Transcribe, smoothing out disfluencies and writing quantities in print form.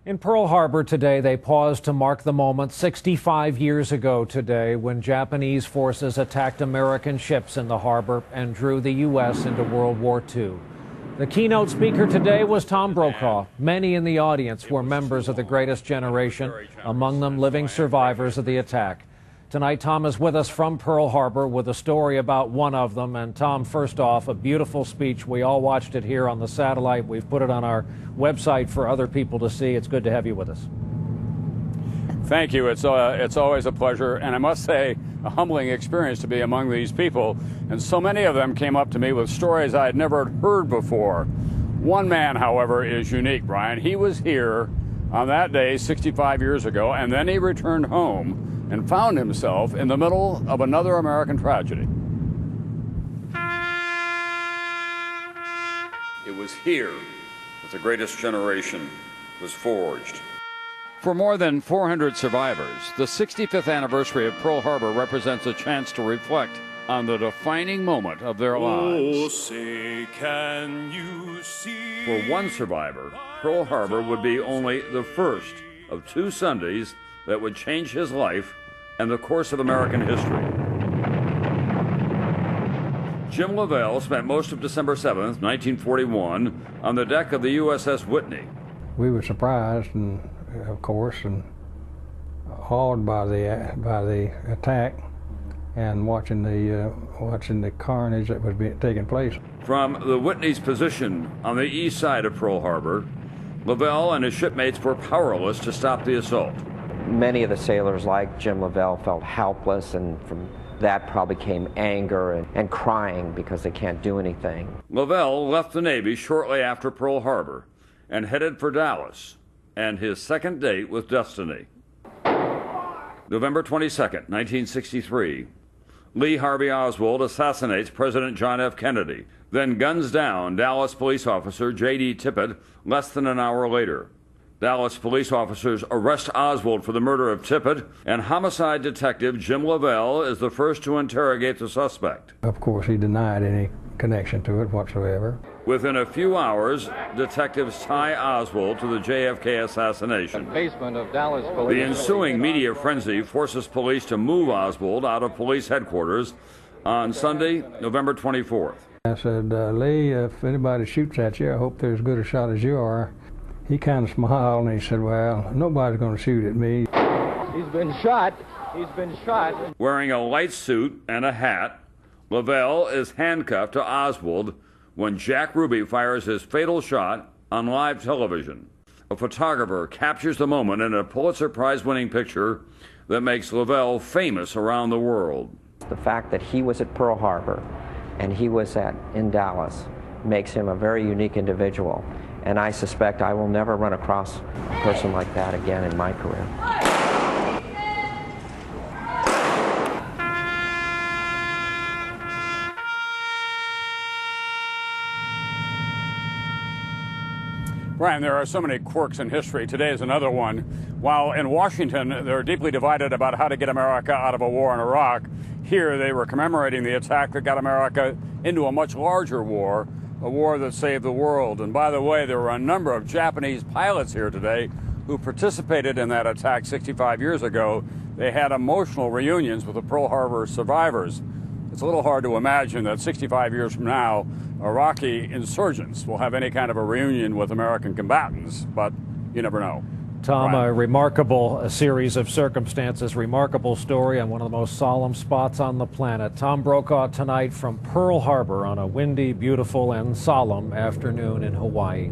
In Pearl Harbor today, they paused to mark the moment 65 years ago today when Japanese forces attacked American ships in the harbor and drew the U.S. into World War II. The keynote speaker today was Tom Brokaw. Many in the audience were members of the greatest generation, among them living survivors of the attack. Tonight, Tom is with us from Pearl Harbor with a story about one of them. And Tom, first off, a beautiful speech. We all watched it here on the satellite. We've put it on our website for other people to see. It's good to have you with us. Thank you. It's always a pleasure, and I must say, a humbling experience to be among these people. And so many of them came up to me with stories I had never heard before. One man, however, is unique, Brian. He was here on that day 65 years ago, and then he returned home and found himself in the middle of another American tragedy. It was here that the greatest generation was forged. For more than 400 survivors, the 65th anniversary of Pearl Harbor represents a chance to reflect on the defining moment of their lives. Oh, say, can you see? For one survivor, Pearl Harbor would be only the first of two Sundays that would change his life and the course of American history. Jim Lavelle spent most of December 7th, 1941, on the deck of the USS Whitney. We were surprised, and of course, and awed by the attack, and watching the carnage that was taking place. From the Whitney's position on the east side of Pearl Harbor, Lavelle and his shipmates were powerless to stop the assault. Many of the sailors, like Jim Lavelle, felt helpless, and from that probably came anger and crying because they can't do anything. Lavelle left the Navy shortly after Pearl Harbor and headed for Dallas and his second date with destiny. November 22nd, 1963, Lee Harvey Oswald assassinates President John F. Kennedy, then guns down Dallas police officer J.D. Tippit less than an hour later. Dallas police officers arrest Oswald for the murder of Tippit, and homicide detective Jim Lavelle is the first to interrogate the suspect. Of course, he denied any connection to it whatsoever. Within a few hours, detectives tie Oswald to the JFK assassination. The basement of Dallas police. The ensuing media frenzy forces police to move Oswald out of police headquarters on Sunday, November 24th. I said, Lee, if anybody shoots at you, I hope they're as good a shot as you are. He kind of smiled and he said, well, nobody's going to shoot at me. He's been shot. He's been shot. Wearing a light suit and a hat, Lavelle is handcuffed to Oswald when Jack Ruby fires his fatal shot on live television. A photographer captures the moment in a Pulitzer Prize-winning picture that makes Lavelle famous around the world. The fact that he was at Pearl Harbor and he was in Dallas makes him a very unique individual. And I suspect I will never run across a person like that again in my career. Brian, there are so many quirks in history. Today is another one. While in Washington, they're deeply divided about how to get America out of a war in Iraq, here they were commemorating the attack that got America into a much larger war, a war that saved the world. And by the way, there were a number of Japanese pilots here today who participated in that attack 65 years ago. They had emotional reunions with the Pearl Harbor survivors. It's a little hard to imagine that 65 years from now, Iraqi insurgents will have any kind of a reunion with American combatants, but you never know. Tom, Brian. a remarkable series of circumstances, remarkable story on one of the most solemn spots on the planet. Tom Brokaw tonight from Pearl Harbor on a windy, beautiful, and solemn afternoon in Hawaii.